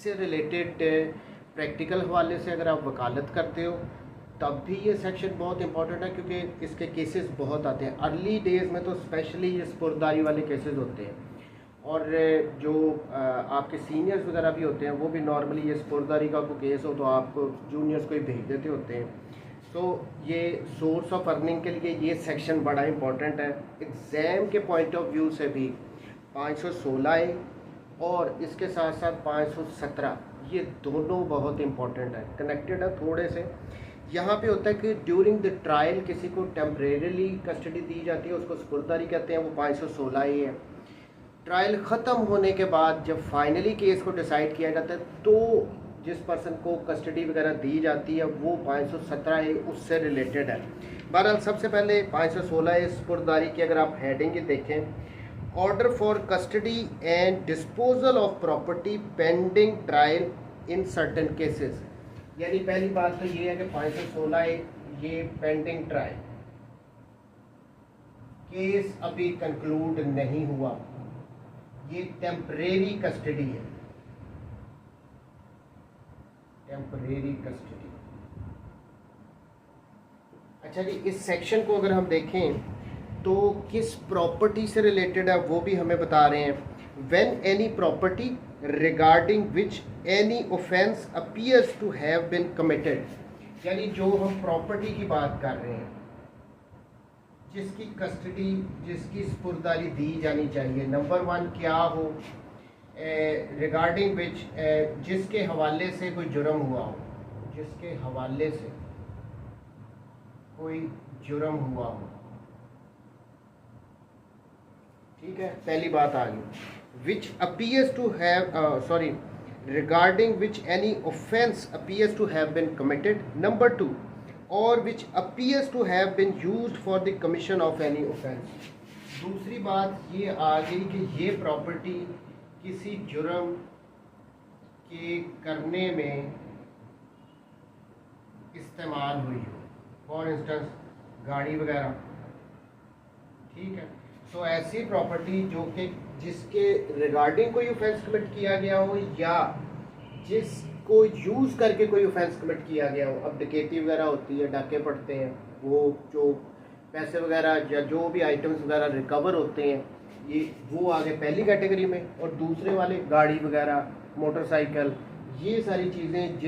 इससे related practical हवाले से अगर आप वकालत करते हो तब भी ये सेक्शन बहुत इंपॉर्टेंट है, क्योंकि इसके केसेस बहुत आते हैं। अर्ली डेज़ में तो स्पेशली ये स्पुर्दारी वाले केसेस होते हैं, और जो आपके सीनियर्स वगैरह भी होते हैं वो भी नॉर्मली ये स्पुर्दारी का कोई केस हो तो आपको जूनियर्स को ही भेज देते होते हैं। तो ये सोर्स ऑफ अर्निंग के लिए ये सेक्शन बड़ा इंपॉर्टेंट है। एग्ज़ाम के पॉइंट ऑफ व्यू से भी 516 है और इसके साथ साथ 517, ये दोनों बहुत इंपॉर्टेंट है, कनेक्टेड है थोड़े से। यहाँ पे होता है कि ड्यूरिंग द ट्रायल किसी को टेम्परेरीली कस्टडी दी जाती है, उसको स्पुर्दारी कहते हैं, वो 516 ही है। ट्रायल ख़त्म होने के बाद जब फाइनली केस को डिसाइड किया जाता है तो जिस पर्सन को कस्टडी वगैरह दी जाती है वो 517 है, उससे रिलेटेड है। बहरहाल सबसे पहले 516 है स्पुर्दारी की। अगर आप हेडिंग ही देखें, order for custody and disposal of property pending trial in certain cases. यानी पहली बात तो ये है कि 516 है ये पेंडिंग ट्रायल, केस अभी कंक्लूड नहीं हुआ, ये टेम्परेरी कस्टडी है, टेम्परेरी कस्टडी। अच्छा जी, इस सेक्शन को अगर हम देखें तो किस प्रॉपर्टी से रिलेटेड है वो भी हमें बता रहे हैं। When any property regarding which any offence appears to have been committed, यानी जो हम प्रॉपर्टी की बात कर रहे हैं जिसकी कस्टडी, जिसकी स्पुर्दारी दी जानी चाहिए, नंबर 1 क्या हो, रिगार्डिंग विच जिसके हवाले से कोई जुर्म हुआ हो, जिसके हवाले से कोई जुर्म हुआ हो। ठीक है, पहली बात आ गई। Which appears to have regarding which any offense appears to have been committed. Number 2, or which appears to have been used for the commission of any offense. दूसरी बात ये आ गई कि ये प्रॉपर्टी किसी जुर्म के करने में इस्तेमाल हुई हो, फॉर इंस्टेंस गाड़ी वगैरह। ठीक है, तो ऐसी प्रॉपर्टी जो कि जिसके रिगार्डिंग कोई ऑफेंस कमिट किया गया हो या जिसको यूज़ करके कोई ऑफेंस कमिट किया गया हो। अब डकैती वगैरह होती है, डाके पड़ते हैं, वो जो पैसे वगैरह या जो भी आइटम्स वगैरह रिकवर होते हैं, ये वो आगे पहली कैटेगरी में, और दूसरे वाले गाड़ी वगैरह, मोटरसाइकिल, ये सारी चीज़ें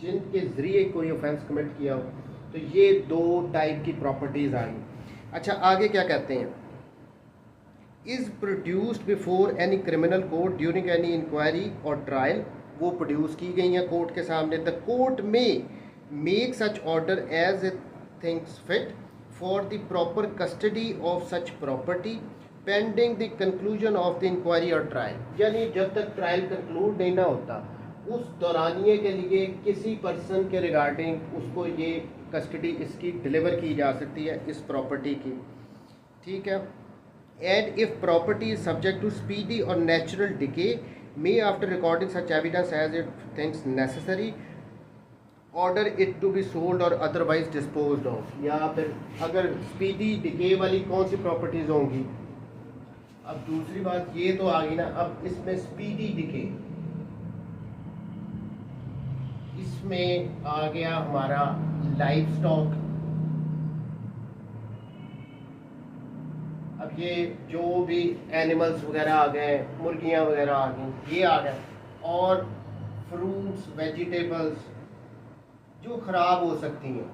जिनके ज़रिए कोई ऑफेंस कमिट किया हो। तो ये 2 टाइप की प्रॉपर्टीज़ आ गई। अच्छा, आगे क्या कहते हैं, is produced before any criminal court during any inquiry और ट्रायल, वो प्रोड्यूस की गई हैं कोर्ट के सामने। The court may make such order as it thinks fit for the proper custody of such property pending the conclusion of the inquiry और trial. यानी जब तक ट्रायल कंक्लूड नहीं ना होता उस दौरानिए के लिए किसी पर्सन के रिगार्डिंग उसको ये कस्टडी इसकी डिलीवर की जा सकती है, इस प्रॉपर्टी की। ठीक है, and if property is subject to speedy और natural decay may after recording such evidence as it thinks necessary order it to be sold or otherwise disposed of। या फिर अगर स्पीडी डिके वाली कौन सी प्रॉपर्टीज होंगी। अब दूसरी बात ये तो आ गई ना, अब इसमें स्पीडी डिके, इसमें आ गया हमारा लाइफ स्टॉक। अब ये जो भी एनिमल्स वगैरह आ गए, मुर्गियाँ वगैरह आ गई, ये आ गए, और फ्रूट्स, वेजिटेबल्स जो ख़राब हो सकती हैं,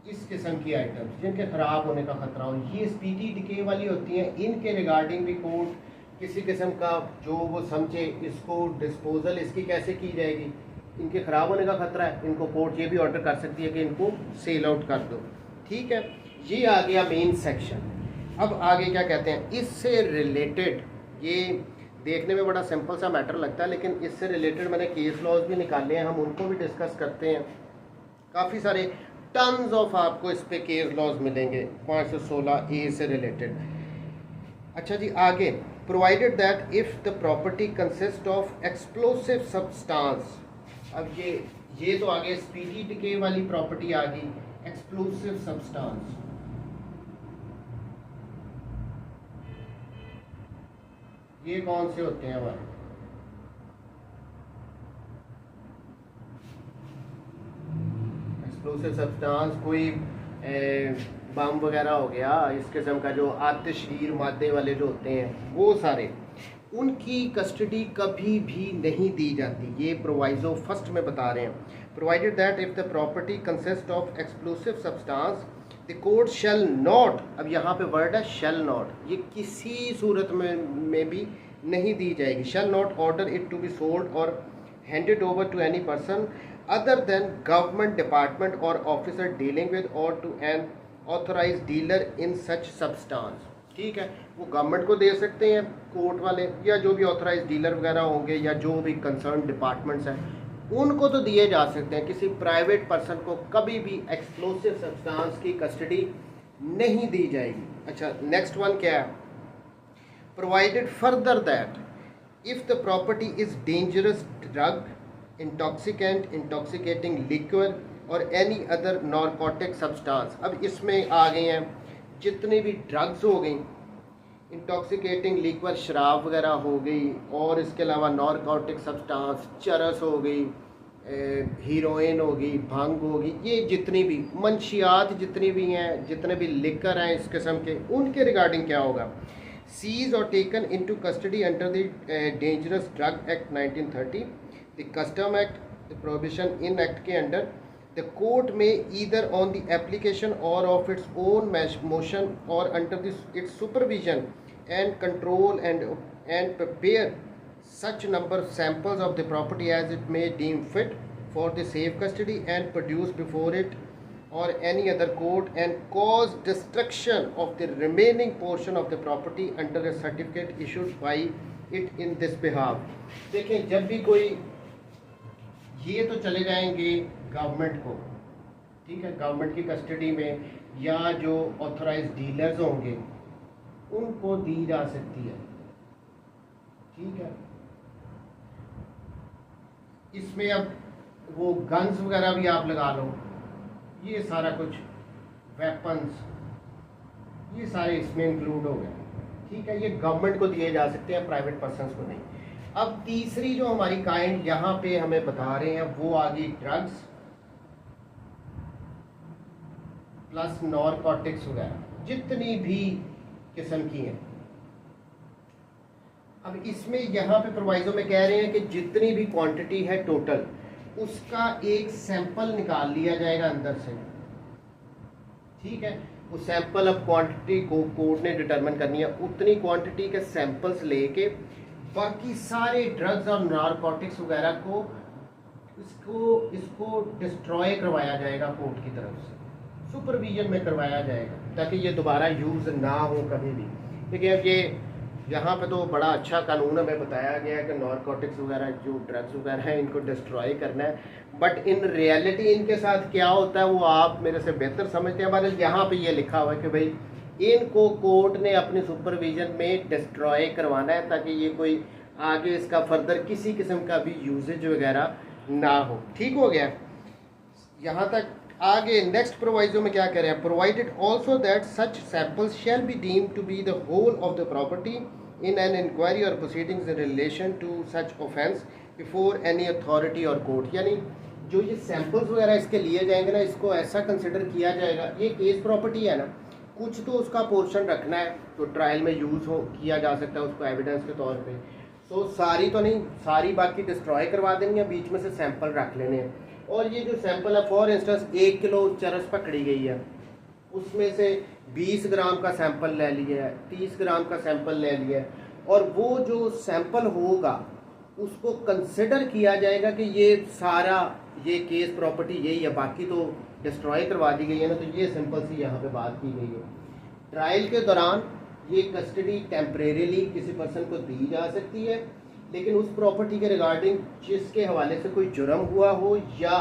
इस किस्म की आइटम्स जिनके ख़राब होने का ख़तरा हो, ये स्पीडी डिके वाली होती हैं। इनके रिगार्डिंग भी कोर्ट किसी किस्म का जो वो समझे इसको डिस्पोजल इसकी कैसे की जाएगी, इनके ख़राब होने का ख़तरा है, इनको कोर्ट ये भी ऑर्डर कर सकती है कि इनको सेल आउट कर दो। ठीक है, ये आ गया मेन सेक्शन। अब आगे क्या कहते हैं, इससे रिलेटेड, ये देखने में बड़ा सिंपल सा मैटर लगता है लेकिन इससे रिलेटेड मैंने केस लॉज भी निकाले हैं, हम उनको भी डिस्कस करते हैं। काफ़ी सारे टन्स ऑफ आपको इस पे केस लॉज मिलेंगे 516A से रिलेटेड। अच्छा जी, आगे provided that if the property consist of explosive substance. अब ये तो आगे स्पीडी डिके वाली प्रॉपर्टी आ गई, एक्सप्लोसिव सब्सटेंस। ये कौन से होते हैं हमारे, एक्सप्लोसिव सब्सटेंस, कोई बम वगैरह हो गया, इस किस्म का जो आतिशगीर मादे वाले जो होते हैं वो सारे, उनकी कस्टडी कभी भी नहीं दी जाती। ये प्रोवाइजो फर्स्ट में बता रहे हैं, provided that if the property consist of explosive substance the court shall not, अब यहाँ पे वर्ड है शैल नॉट, ये किसी सूरत में भी नहीं दी जाएगी। Shall not order it to be sold और handed over to any person other than government department और ऑफिसर डीलिंग विद और to an authorise dealer in such substance. ठीक है, वो गवर्नमेंट को दे सकते हैं कोर्ट वाले, या जो भी ऑथोराइज डीलर वगैरह होंगे, या जो भी कंसर्न डिपार्टमेंट्स हैं उनको तो दिए जा सकते हैं। किसी प्राइवेट पर्सन को कभी भी एक्सप्लोसिव सब्सटेंस की कस्टडी नहीं दी जाएगी। अच्छा, नेक्स्ट वन क्या है, provided further that if the property is dangerous drug, intoxicant, intoxicating liquor और एनी अदर नारकोटिक सब्सटेंस। अब इसमें आ गए हैं जितनी भी ड्रग्स हो गई, इंटॉक्सिकेटिंग लिक्वर शराब वगैरह हो गई, और इसके अलावा नारकोटिक सब्सटेंस चरस हो गई, हीरोइन हो गई, भंग होगी, ये जितनी भी मंशियात जितनी भी हैं, जितने भी लिकर हैं इस किस्म के, उनके रिगार्डिंग क्या होगा, सीज और taken into custody under the dangerous drug act 1930, the custom act, the prohibition in act के under the court may either on the application or of its own motion or under its supervision and control and prepare such number samples of the property as it may deem fit for the safe custody and produce before it or any other court and cause destruction of the remaining portion of the property under a certificate issued by it in this behalf। देखें, जब भी कोई, ये तो चले जाएंगे government को, ठीक है, गवर्नमेंट की कस्टडी में, या जो ऑथराइज डीलर्स होंगे उनको दी जा सकती है। ठीक है, इसमें अब वो गन्स वगैरह भी आप लगा लो, ये सारा कुछ वेपन्स, ये सारे इसमें इंक्लूड हो गए। ठीक है, ये गवर्नमेंट को दिए जा सकते हैं, प्राइवेट पर्सनस को नहीं। अब तीसरी जो हमारी काइंड यहाँ पे हमें बता रहे हैं वो आ गई ड्रग्स प्लस नारकोटिक्स वगैरह, जितनी भी किस्म की हैं। अब इसमें यहाँ पे प्रोवाइजो में कह रहे हैं कि जितनी भी क्वांटिटी है टोटल, उसका एक सैंपल निकाल लिया जाएगा अंदर से। ठीक है, वो सैंपल, अब क्वांटिटी को कोर्ट ने डिटरमिन करनी है, उतनी क्वांटिटी के सैंपल्स लेके बाकी सारे ड्रग्स और नारकोटिक्स वगैरह को इसको डिस्ट्रॉय करवाया जाएगा कोर्ट की तरफ से, सुपरविजन में करवाया जाएगा, ताकि ये दोबारा यूज़ ना हो कभी भी। देखिए, अब ये यहाँ पे तो बड़ा अच्छा कानून हमें बताया गया है कि नारकोटिक्स वगैरह जो ड्रग्स वगैरह हैं इनको डिस्ट्रॉय करना है, बट इन रियलिटी इनके साथ क्या होता है वो आप मेरे से बेहतर समझते हैं। हमारे यहाँ पे ये लिखा हुआ है कि भाई इनको कोर्ट ने अपनी सुपरविजन में डिस्ट्रॉय करवाना है, ताकि ये कोई आगे इसका फर्दर किसी किस्म का भी यूजेज वगैरह ना हो। ठीक हो गया, यहाँ तक। आगे नेक्स्ट प्रोवाइजो में क्या कह रहे हैं, provided also that such samples shall be deemed to be the whole of the property in an inquiry और proceedings in relation to such offence before any authority और कोर्ट। यानी जो ये सैंपल्स वगैरह इसके लिए जाएंगे ना, इसको ऐसा कंसिडर किया जाएगा, ये केस प्रॉपर्टी है ना, कुछ तो उसका पोर्शन रखना है तो ट्रायल में यूज़ हो किया जा सकता है उसको एविडेंस के तौर पे। सो सारी तो नहीं, सारी बाकी डिस्ट्रॉय करवा देनी है, बीच में से सैंपल रख लेने हैं। और ये जो सैंपल है, फॉर इंस्टेंस 1 किलो चरस पकड़ी गई है, उसमें से 20 ग्राम का सैंपल ले लिया है, 30 ग्राम का सैंपल ले लिया है, और वो जो सैंपल होगा उसको कंसिडर किया जाएगा कि ये सारा ये केस प्रॉपर्टी यही है, बाकी तो डिस्ट्रॉय करवा दी गई है ना। तो ये सिंपल सी यहाँ पे बात की गई है। ट्रायल के दौरान ये कस्टडी टेम्परेरीली किसी पर्सन को दी जा सकती है, लेकिन उस प्रॉपर्टी के रिगार्डिंग जिसके हवाले से कोई जुर्म हुआ हो या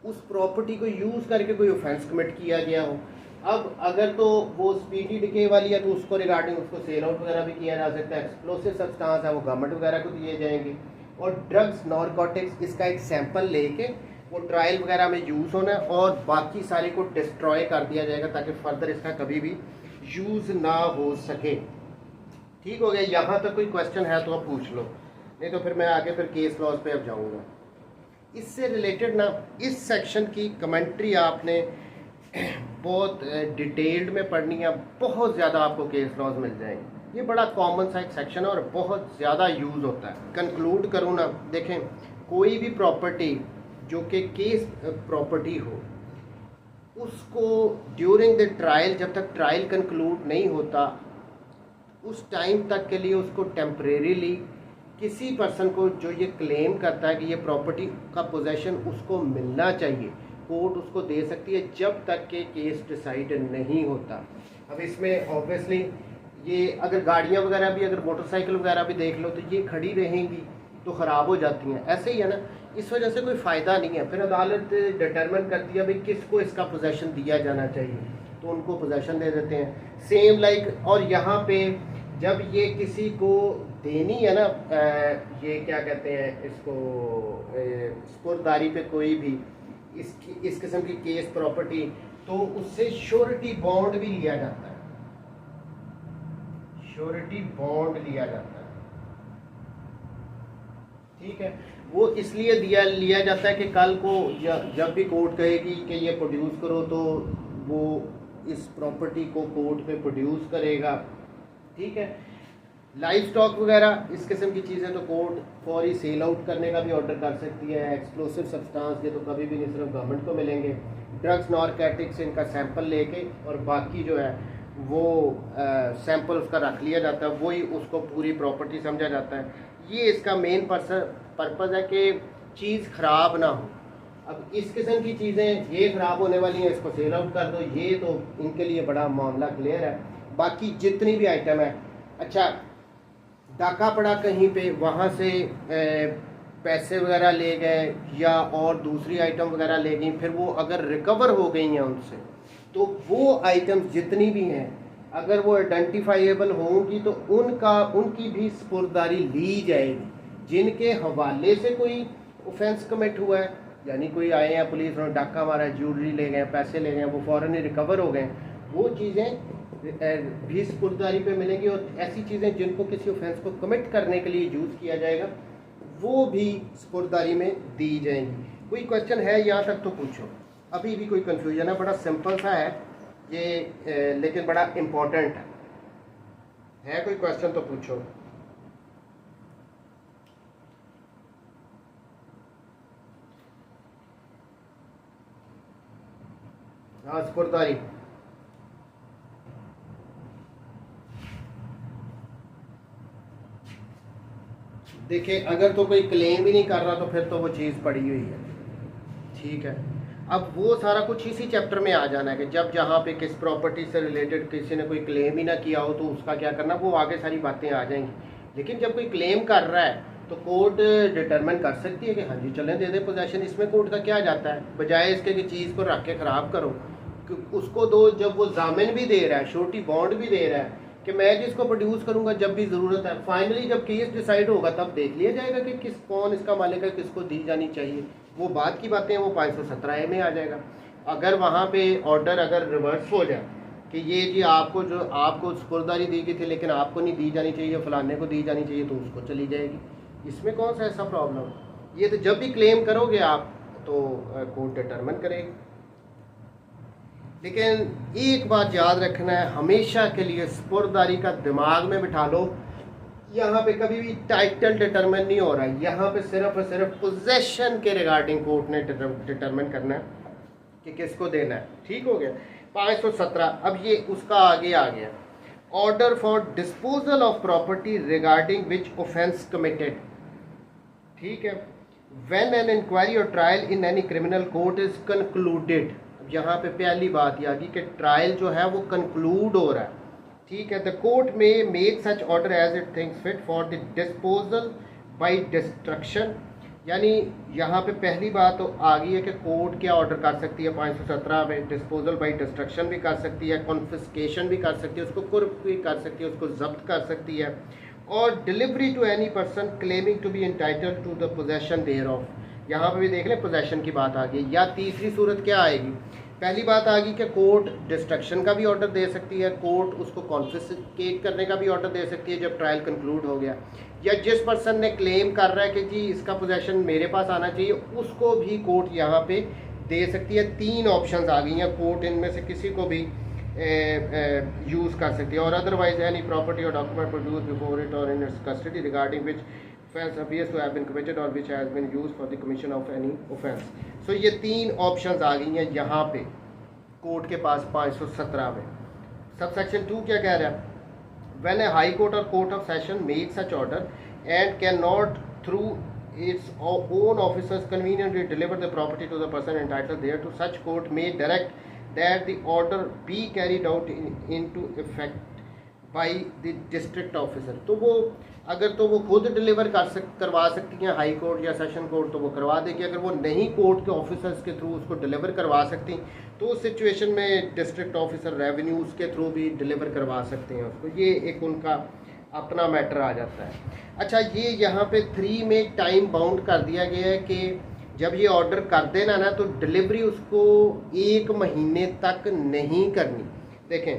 उस प्रॉपर्टी को यूज़ करके कोई ऑफेंस कमिट किया गया हो। अब अगर तो वो स्पीडी डिके वाली है तो उसको रिगार्डिंग उसको सेल आउट वगैरह भी किया जा सकता है। एक्सप्लोसिव सब्सटेंस है वो गवर्नमेंट वगैरह को दिए जाएंगे। और ड्रग्स नारकोटिक्स इसका एक सैंपल लेके वो ट्रायल वगैरह में यूज़ होना है और बाकी सारे को डिस्ट्रॉय कर दिया जाएगा ताकि फर्दर इसका कभी भी यूज़ ना हो सके। ठीक हो गया। यहाँ तक कोई क्वेश्चन है तो आप पूछ लो, नहीं तो फिर मैं आगे फिर केस लॉज पे अब जाऊँगा। इससे रिलेटेड ना इस सेक्शन की कमेंट्री आपने बहुत डिटेल्ड में पढ़नी है, बहुत ज़्यादा आपको केस लॉज मिल जाएंगे। ये बड़ा कॉमन सा एक सेक्शन है और बहुत ज़्यादा यूज़ होता है। कंक्लूड करूँ ना, देखें कोई भी प्रॉपर्टी जो कि केस प्रॉपर्टी हो, उसको ड्यूरिंग द ट्रायल, जब तक ट्रायल कंक्लूड नहीं होता उस टाइम तक के लिए उसको टेम्परेरीली किसी पर्सन को जो ये क्लेम करता है कि ये प्रॉपर्टी का पोजेशन उसको मिलना चाहिए, कोर्ट उसको दे सकती है जब तक के केस डिसाइड नहीं होता। अब इसमें ऑब्वियसली ये अगर गाड़ियाँ वगैरह भी, अगर मोटरसाइकिल वगैरह भी देख लो तो ये खड़ी रहेंगी तो ख़राब हो जाती हैं, ऐसे ही है ना। इस वजह से कोई फ़ायदा नहीं है। फिर अदालत डिटरमिन करती है भाई किसको इसका पोजेशन दिया जाना चाहिए, तो उनको पोजेशन दे देते हैं। सेम लाइक, और यहाँ पे जब ये किसी को देनी है ना, ये क्या कहते हैं इसको, स्पुर्दारी पे कोई भी इस किस्म की केस प्रॉपर्टी, तो उससे श्योरिटी बॉन्ड भी लिया जाता है, श्योरिटी बॉन्ड लिया जाता है। ठीक है, वो इसलिए लिया जाता है कि कल को जब भी कोर्ट कहेगी कि ये प्रोड्यूस करो तो वो इस प्रॉपर्टी को कोर्ट में प्रोड्यूस करेगा। ठीक है, लाइव स्टॉक वगैरह इस किस्म की चीज़ें तो कोर्ट फौरी सेल आउट करने का भी ऑर्डर कर सकती है। एक्सप्लोसिव सब्सटेंस ये तो कभी भी नहीं सिर्फ गवर्नमेंट को मिलेंगे। ड्रग्स, नारकोटिक्स, इनका सैंपल लेके और बाकी जो है वो सैंपल उसका रख लिया जाता है, वही उसको पूरी प्रॉपर्टी समझा जाता है। ये इसका मेन पर्पज़ है कि चीज़ ख़राब ना हो। अब इस किस्म की चीज़ें ये ख़राब होने वाली हैं, इसको सेल आउट कर दो, ये तो इनके लिए बड़ा मामला क्लियर है। बाकी जितनी भी आइटम है, अच्छा डाका पड़ा कहीं पे, वहाँ से पैसे वगैरह ले गए या और दूसरी आइटम वगैरह ले गई, फिर वो अगर रिकवर हो गई हैं उनसे, तो वो आइटम्स जितनी भी हैं अगर वो आइडेंटिफाइएबल होंगी तो उनकी भी स्पुर्दारी ली जाएगी। जिनके हवाले से कोई ऑफेंस कमिट हुआ है, यानी कोई आए हैं पुलिस, उन्होंने डाका मारा है, ज्वेलरी ले गए, पैसे ले गए, वो फ़ौरन ही रिकवर हो गए, वो चीज़ें भी स्पुर्दारी पे मिलेंगी। और ऐसी चीज़ें जिनको किसी ऑफेंस को कमिट करने के लिए यूज़ किया जाएगा वो भी स्पुर्दारी में दी जाएंगी। कोई क्वेश्चन है यहाँ तक तो पूछो, अभी भी कोई कन्फ्यूजन है? बड़ा सिंपल सा है ये, लेकिन बड़ा इम्पोर्टेंट है। कोई क्वेश्चन तो पूछो। हाँ, स्पुर्दारी देखिए, अगर तो कोई क्लेम ही नहीं कर रहा तो फिर तो वो चीज़ पड़ी हुई है। ठीक है, अब वो सारा कुछ इसी चैप्टर में आ जाना है कि जब जहाँ पे किस प्रॉपर्टी से रिलेटेड किसी ने कोई क्लेम ही ना किया हो तो उसका क्या करना, वो आगे सारी बातें आ जाएंगी। लेकिन जब कोई क्लेम कर रहा है तो कोर्ट डिटरमिन कर सकती है कि हाँ जी चलें दे दे पोजेशन। इसमें कोर्ट का क्या जाता है, बजाय इसके कि चीज़ को रख के ख़राब करो, उसको दो। जब वो जामिन भी दे रहा है, श्योरिटी बॉन्ड भी दे रहा है कि मैं जिसको प्रोड्यूस करूंगा जब भी ज़रूरत है, फाइनली जब केस डिसाइड होगा तब देख लिया जाएगा कि कौन इसका मालिक है, किसको दी जानी चाहिए। वो बात की बातें हैं, वो 517A में आ जाएगा। अगर वहाँ पे ऑर्डर अगर रिवर्स हो जाए कि ये जी आपको स्पुर्दारी दी गई थी लेकिन आपको नहीं दी जानी चाहिए, फलाने को दी जानी चाहिए, तो उसको चली जाएगी। इसमें कौन सा ऐसा प्रॉब्लम? ये तो जब भी क्लेम करोगे आप तो कोर्ट डिटरमिन करेगी। लेकिन एक बात याद रखना है हमेशा के लिए, स्पुर्दारी का दिमाग में बिठा लो, यहाँ पे कभी भी टाइटल डिटरमिन नहीं हो रहा है। यहाँ पे सिर्फ और सिर्फ पोजेशन के रिगार्डिंग कोर्ट ने डिटरमिन करना है कि किसको देना है। ठीक हो गया। 517, अब ये उसका आगे आ गया, order for disposal of property regarding which offence committed. ठीक है, व्हेन एन इंक्वायरी और trial in any criminal court is concluded. यहाँ पे पहली बात ये आ गई कि ट्रायल जो है वो कंक्लूड हो रहा है। ठीक है, the court may make such order as it thinks fit for the disposal by destruction. यानी यहाँ पे पहली बात तो आ गई है कि कोर्ट क्या ऑर्डर कर सकती है 517 में, डिस्पोजल बाय डिस्ट्रक्शन भी कर सकती है, कॉन्फिस्केशन भी कर सकती है, उसको कुर्क भी कर सकती है, उसको जब्त कर सकती है, और delivery to any person claiming to be entitled to the possession thereof. यहाँ पे भी देख लें पोजेशन की बात आ गई। या तीसरी सूरत क्या आएगी, पहली बात आ गई कि कोर्ट डिस्ट्रक्शन का भी ऑर्डर दे सकती है, कोर्ट उसको कॉन्फिस्केट करने का भी ऑर्डर दे सकती है जब ट्रायल कंक्लूड हो गया, या जिस पर्सन ने क्लेम कर रहा है कि जी इसका पोजेशन मेरे पास आना चाहिए उसको भी कोर्ट यहाँ पे दे सकती है। 3 ऑप्शंस आ गई हैं, कोर्ट इनमें से किसी को भी यूज़ कर सकती है। और अदरवाइज एनी प्रॉपर्टी और डॉक्यूमेंट प्रोड्यूस बिफोर इट और इन its custody regarding which offence appears to have been committed or which has been used for the commission of any offence। So ये 3 ऑप्शंस आ गई हैं यहाँ पे कोर्ट के पास 517 में। सब सेक्शन 2 क्या कह रहा है? When a high court or court of session makes such order and cannot through its own officers conveniently deliver the property to the person entitled thereto, such court may direct that the order be carried out into effect by the district officer. तो वो अगर तो वो खुद deliver करवा सकती हैं high court या सेशन कोर्ट, तो वो करवा देगी। अगर वो नहीं कोर्ट के ऑफिसर्स के थ्रू उसको डिलीवर करवा सकती तो उस सिचुएशन में डिस्ट्रिक्ट ऑफिसर रेवेन्यूज़ के थ्रू भी डिलीवर करवा सकते हैं उसको। ये एक उनका अपना मैटर आ जाता है। अच्छा, ये यहाँ पे 3 में टाइम बाउंड कर दिया गया है कि जब ये ऑर्डर कर देना ना तो डिलीवरी उसको 1 महीने तक नहीं करनी। देखें,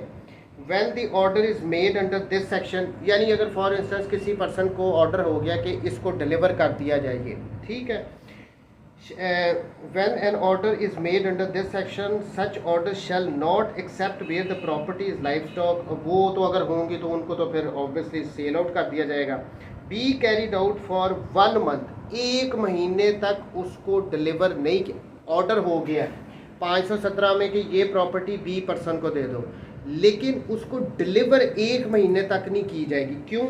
when the order is made under this section, यानी अगर फॉर इंस्टेंस किसी पर्सन को ऑर्डर हो गया कि इसको डिलीवर कर दिया जाए, ठीक है, when an order is made under this section such order shall not accept where the property is livestock, वो तो अगर होंगी तो उनको तो फिर ऑब्वियसली सेल आउट कर दिया जाएगा। be carried out for 1 month, 1 महीने तक उसको डिलीवर नहीं किया। ऑर्डर हो गया 517 में कि ये प्रॉपर्टी बी पर्सन को दे दो, लेकिन उसको डिलीवर 1 महीने तक नहीं की जाएगी। क्यों?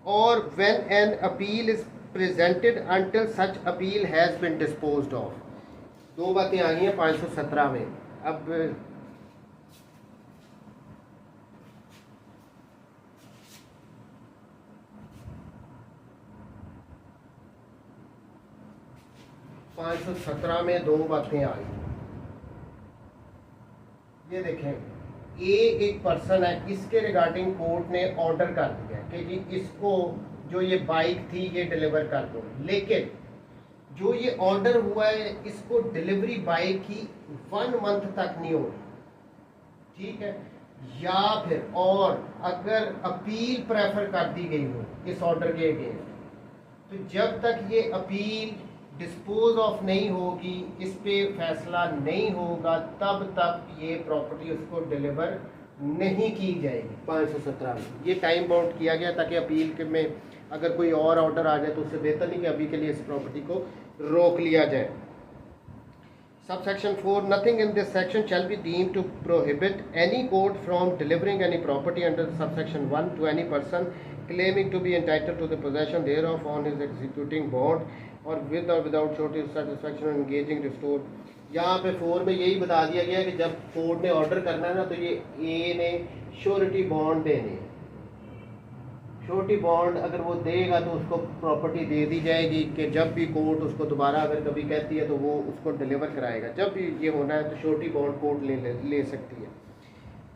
और when an appeal is presented until such appeal has been disposed of. 2 बातें आ गई हैं 517 में। अब पाँच सौ 517 में 2 बातें आ गई। ये देखें, एक पर्सन है, इसके रिगार्डिंग कोर्ट ने ऑर्डर कर दिया कि जी इसको जो ये बाइक थी ये डिलीवर कर दो, लेकिन जो ये ऑर्डर हुआ है इसको डिलीवरी बाइक की 1 मंथ तक नहीं हो रही, ठीक है। या फिर और अगर अपील प्रेफर कर दी गई हो इस ऑर्डर के अगेंस्ट, तो जब तक ये अपील डिस्पोज ऑफ नहीं होगी, इस पे फैसला नहीं होगा, तब तक ये प्रॉपर्टी उसको डिलीवर नहीं की जाएगी। 517 में ये टाइम बाउंड किया गया ताकि अपील के में अगर कोई और ऑर्डर आ जाए तो उससे बेहतर नहीं कि अभी के लिए इस प्रॉपर्टी को रोक लिया जाए। Sub section 4, nothing in this section shall be deem to prohibit any court from delivering any property under sub section 1 to any person claiming to be entitled to the possession thereof on his executing bond or with or without shortage satisfaction and engaging restored। यहाँ पे 4 में यही बता दिया गया कि जब court ने ऑर्डर करना है ना तो ये ए ने श्योरिटी बॉन्ड देने, श्योरिटी बॉन्ड अगर वो देगा तो उसको प्रॉपर्टी दे दी जाएगी कि जब भी कोर्ट उसको दोबारा अगर कभी कहती है तो वो उसको डिलीवर कराएगा। जब भी ये होना है तो श्योरिटी बॉन्ड कोर्ट ले सकती है,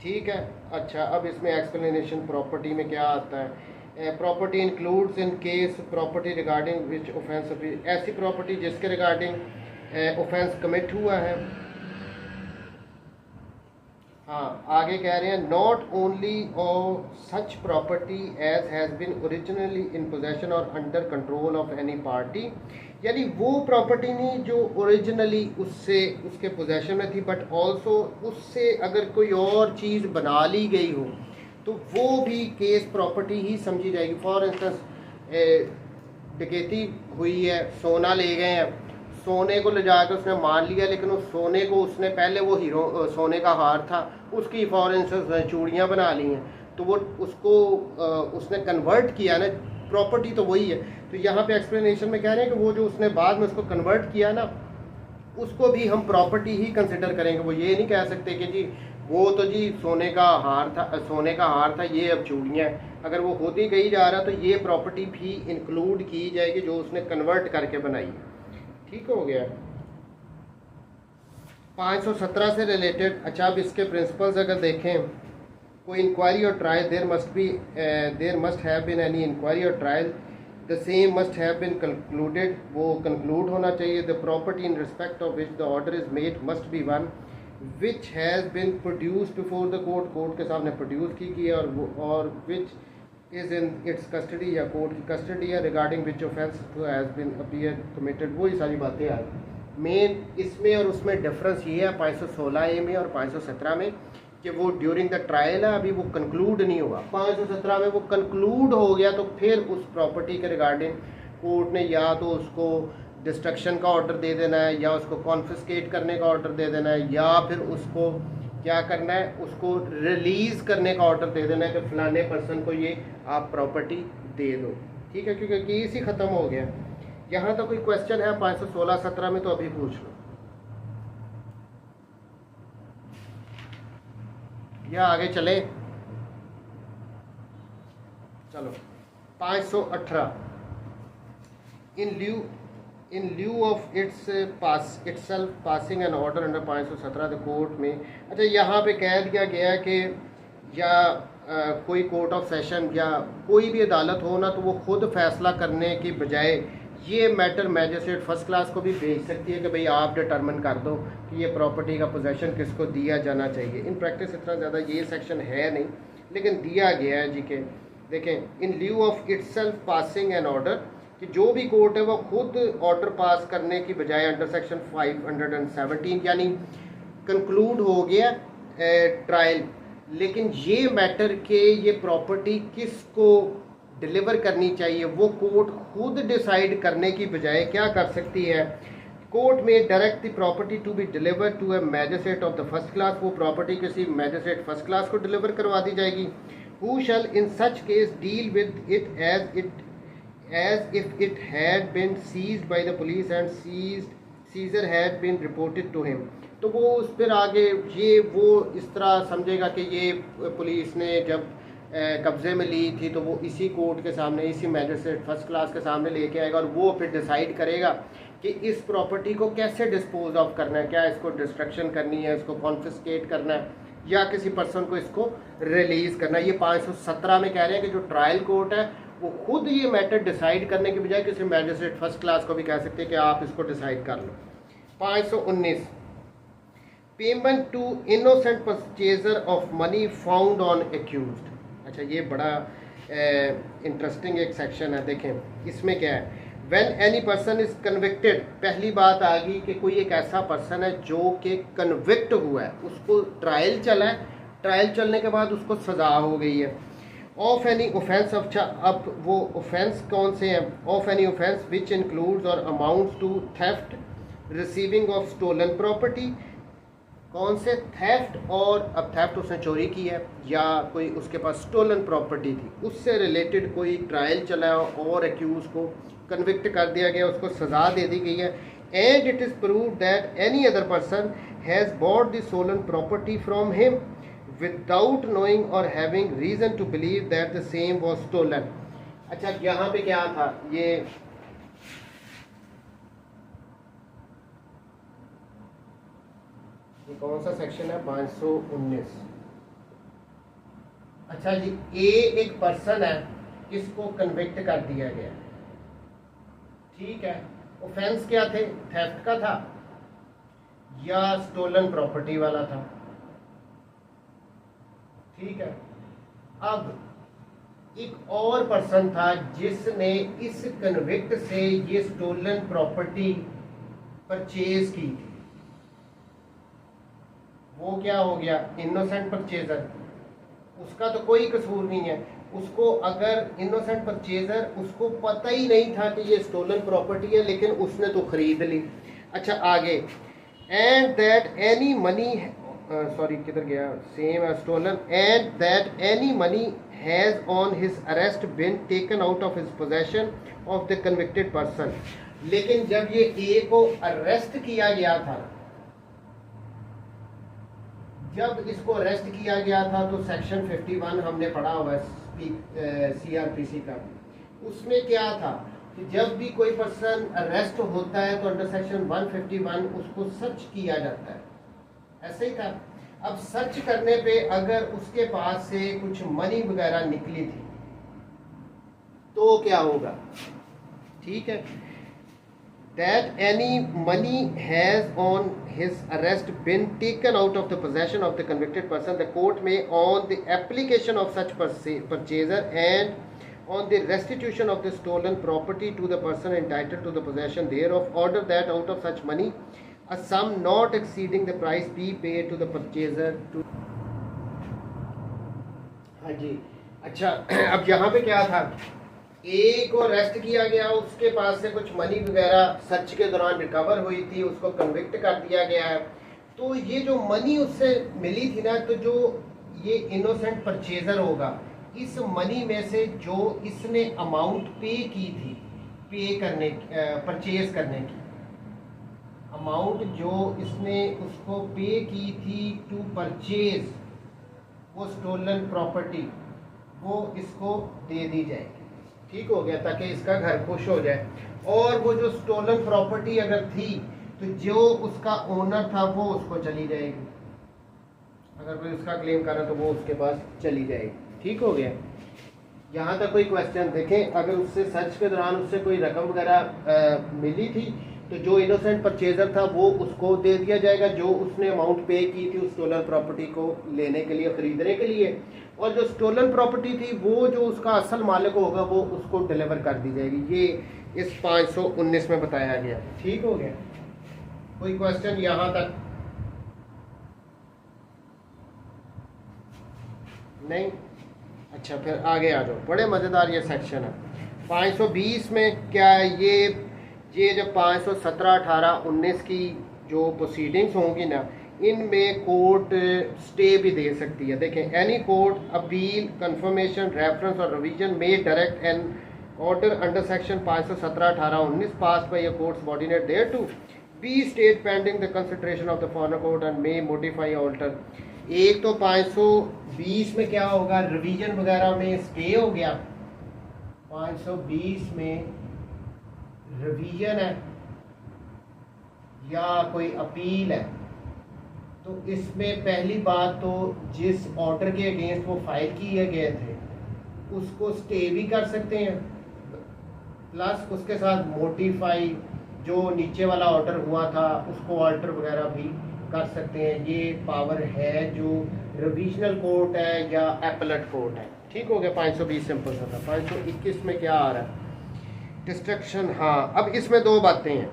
ठीक है। अच्छा, अब इसमें एक्सप्लेनेशन प्रॉपर्टी में क्या आता है। Property includes in case property regarding which offence, ऐसी प्रॉपर्टी जिसके रिगार्डिंग ऑफेंस कमिट हुआ है। हाँ, आगे कह रहे हैं not only of such property as has been originally in possession और under control of any party, यानी वो प्रॉपर्टी नहीं जो ओरिजिनली उसके पोजेशन में थी, बट ऑल्सो उससे अगर कोई और चीज़ बना ली गई हो तो वो भी केस प्रॉपर्टी ही समझी जाएगी। फॉर इंस्टेंस डकैती हुई है, सोना ले गए हैं, सोने को ले जाकर उसने मान लिया, लेकिन उस सोने को उसने पहले वो हीरो सोने का हार था उसकी फॉर इंस्टेंस चूड़ियाँ बना ली हैं, तो वो उसको उसने कन्वर्ट किया ना, प्रॉपर्टी तो वही है। तो यहाँ पे एक्सप्लेनेशन में कह रहे हैं कि वो जो उसने बाद में उसको कन्वर्ट किया ना उसको भी हम प्रॉपर्टी ही कंसिडर करेंगे। वो ये नहीं कह सकते कि जी वो तो जी सोने का हार था, ये अब चूड़ियाँ हैं। अगर वो खुद ही कही जा रहा तो ये प्रॉपर्टी भी इंक्लूड की जाएगी जो उसने कन्वर्ट करके बनाई। ठीक हो गया। 517 से रिलेटेड, अच्छा अब इसके प्रिंसिपल्स अगर देखें, कोई इंक्वायरी और trial there must have been any inquiry और trial the same must have been concluded, वो कंक्लूड होना चाहिए। The property in respect of which the order is made must be one which has been produce before the court, court के सामने produce की है, और which is in its custody या court की कस्टडी है, regarding which offence has been appear committed. वही सारी बातें आ रही। मेन इसमें और उसमें डिफरेंस ये है 516A में और 517 में कि वो ड्यूरिंग द ट्रायल है, अभी वो कंक्लूड नहीं हुआ। 517 में वो कंक्लूड हो गया तो फिर उस प्रॉपर्टी के रिगार्डिंग कोर्ट ने या तो उसको डिस्ट्रक्शन का ऑर्डर दे देना है, या उसको कॉन्फिस्केट करने का ऑर्डर दे देना है, या फिर उसको क्या करना है, उसको रिलीज़ करने का ऑर्डर दे देना है कि फलाने पर्सन को ये आप प्रॉपर्टी दे दो। ठीक है, क्योंकि केस ही ख़त्म हो गया। यहाँ तो कोई क्वेश्चन है 516-17 में तो अभी पूछ लो, या आगे चले। चलो 518 in lieu of itself passing an order under 517 the court में। अच्छा, यहाँ पे कह दिया गया कि या कोई कोर्ट ऑफ सेशन या कोई भी अदालत हो ना, तो वो खुद फैसला करने की बजाय ये मैटर मैजिस्ट्रेट फर्स्ट क्लास को भी भेज सकती है कि भाई आप डिटरमिन कर दो कि ये प्रॉपर्टी का पोजेसन किसको दिया जाना चाहिए। इन प्रैक्टिस इतना ज़्यादा ये सेक्शन है नहीं, लेकिन दिया गया है जी के। देखें, in lieu of itself passing an order, कि जो भी कोर्ट है वो खुद ऑर्डर पास करने की बजाय अंडर सेक्शन 517 यानी कंक्लूड हो गया ट्रायल, लेकिन ये मैटर के ये प्रॉपर्टी किसको डिलीवर करनी चाहिए वो कोर्ट खुद डिसाइड करने की बजाय क्या कर सकती है, court may direct the property to be deliver to a magistrate of the first class. वो प्रॉपर्टी किसी मैजिस्ट्रेट फर्स्ट क्लास को डिलीवर करवा दी जाएगी। Who shall in such case deal with it as if it had been seized by the police and seizure had been reported to him। तो वो उस पर आगे ये वो इस तरह समझेगा कि ये पुलिस ने जब कब्ज़े में ली थी तो वो इसी कोर्ट के सामने, इसी मैजिस्ट्रेट फर्स्ट क्लास के सामने लेके आएगा, और वो फिर डिसाइड करेगा कि इस प्रॉपर्टी को कैसे डिस्पोज ऑफ करना है, क्या इसको डिस्ट्रक्शन करनी है, इसको कॉन्फिस्केट करना है, या किसी पर्सन को इसको रिलीज़ करना है। ये 517 में कह रहे हैं कि जो ट्रायल कोर्ट है वो खुद ये मैटर डिसाइड करने के बजाय किसी मैजिस्ट्रेट फर्स्ट क्लास को भी कह सकते हैं कि आप इसको डिसाइड कर लो। 519 payment to innocent purchaser of money found on accused. अच्छा, ये बड़ा इंटरेस्टिंग एक सेक्शन है। देखें इसमें क्या है, when any person is convicted, पहली बात आ गई कि कोई एक ऐसा पर्सन है जो कि कन्विक्ट हुआ है, उसको ट्रायल चला है, ट्रायल चलने के बाद उसको सज़ा हो गई है। ऑफ एनी ऑफेंस, अच्छा अब वो ऑफेंस कौन से हैं, of any offence which includes और amounts to theft, receiving of stolen property, कौन से थेफ्ट, और अब थेफ्ट उसने चोरी की है या कोई उसके पास स्टोलन प्रॉपर्टी थी, उससे रिलेटेड कोई ट्रायल चला है और एक्यूज को कन्विक्ट कर दिया गया, उसको सज़ा दे दी गई है। And it is prove that any other person has bought the stolen property from him without knowing or having reason to believe that the same was stolen। अच्छा, यहाँ पे क्या था, ये कौन सा सेक्शन है, 519। अच्छा जी, एक पर्सन है, इसको कन्विक्ट कर दिया गया, ठीक है, ऑफेंस क्या थे, थेफ्ट का था या स्टोलन प्रॉपर्टी वाला था, ठीक है। अब एक और पर्सन था जिसने इस कन्विक्ट से ये स्टोलन प्रॉपर्टी परचेज की थी, वो क्या हो गया, इनोसेंट परचेजर, उसका तो कोई कसूर नहीं है। उसको अगर इनोसेंट परचेजर, उसको पता ही नहीं था कि ये स्टोलन प्रॉपर्टी है, लेकिन उसने तो खरीद ली। अच्छा आगे, and that any money, sorry किधर गया, सेम है stolen, and that any money has on his arrest been taken out of his possession of the convicted person. लेकिन जब ये ए को अरेस्ट किया गया था, जब इसको अरेस्ट किया गया था तो सेक्शन 51 हमने पढ़ा हुआ है CRPC का, उसमें क्या था कि जब भी कोई पर्सन अरेस्ट होता है तो अंडर सेक्शन 151 उसको सर्च किया जाता है, ऐसे ही था। अब सर्च करने पे अगर उसके पास से कुछ मनी वगैरह निकली थी तो क्या होगा, ठीक है। That any money has on his arrest been taken out of the possession of the convicted person, the court may, on the application of such purchaser and on the restitution of the stolen property to the person entitled to the possession thereof, order that out of such money a sum not exceeding the price be paid to the purchaser to। हाँ जी, अच्छा अब यहाँ पे क्या था, एक को arrest किया गया, उसके पास से कुछ मनी वगैरह सर्च के दौरान रिकवर हुई थी, उसको कन्विक्ट कर दिया गया है। तो ये जो मनी उससे मिली थी ना, तो जो ये इनोसेंट परचेजर होगा, इस मनी में से जो इसने अमाउंट पे की थी, पे करने परचेज करने की अमाउंट जो इसने उसको पे की थी टू परचेज वो स्टोलन प्रॉपर्टी, वो इसको दे दी जाएगी। ठीक हो गया, ताकि इसका घर खुश हो जाए। और वो जो स्टोलन प्रॉपर्टी अगर थी तो जो उसका ओनर था वो उसको चली जाएगी, अगर कोई उसका क्लेम कर रहा तो वो उसके पास चली जाएगी। ठीक हो गया, यहाँ तक कोई क्वेश्चन? देखें, अगर उससे सर्च के दौरान उससे कोई रकम वगैरह मिली थी तो जो इनोसेंट परचेजर था वो उसको दे दिया जाएगा, जो उसने अमाउंट पे की थी उस स्टोलन प्रॉपर्टी को लेने के लिए, ख़रीदने के लिए। और जो स्टोलन प्रॉपर्टी थी वो जो उसका असल मालिक होगा वो उसको डिलीवर कर दी जाएगी। ये इस 519 में बताया गया। ठीक हो गया, कोई क्वेश्चन यहाँ तक? नहीं? अच्छा, फिर आगे आ जाओ, बड़े मज़ेदार ये सेक्शन है। 520 में क्या है, ये जब 517, 18, 19 की जो प्रोसीडिंग्स होंगी ना, इनमें कोर्ट स्टे भी दे सकती है। देखें, any court appeal, confirmation, reference और रिवीजन में direct an order under section 517, 18, 19 pass by a court subordinate thereto be state pending the consideration of the foreign court and may modify alter. एक तो 520 में क्या होगा, revision वगैरह में stay हो गया। 520 में रिवीजन है या कोई अपील है, तो इसमें पहली बात तो जिस ऑर्डर के अगेंस्ट वो फाइल किए गए थे उसको स्टे भी कर सकते हैं, प्लस उसके साथ मोडिफाई, जो नीचे वाला ऑर्डर हुआ था उसको ऑल्टर वगैरह भी कर सकते हैं। ये पावर है जो रिविजनल कोर्ट है या एपलेट कोर्ट है। ठीक हो गया, 520 सिंपल सा था। 521 में क्या आ रहा है, डिस्ट्रक्शन। हाँ, अब इसमें दो बातें हैं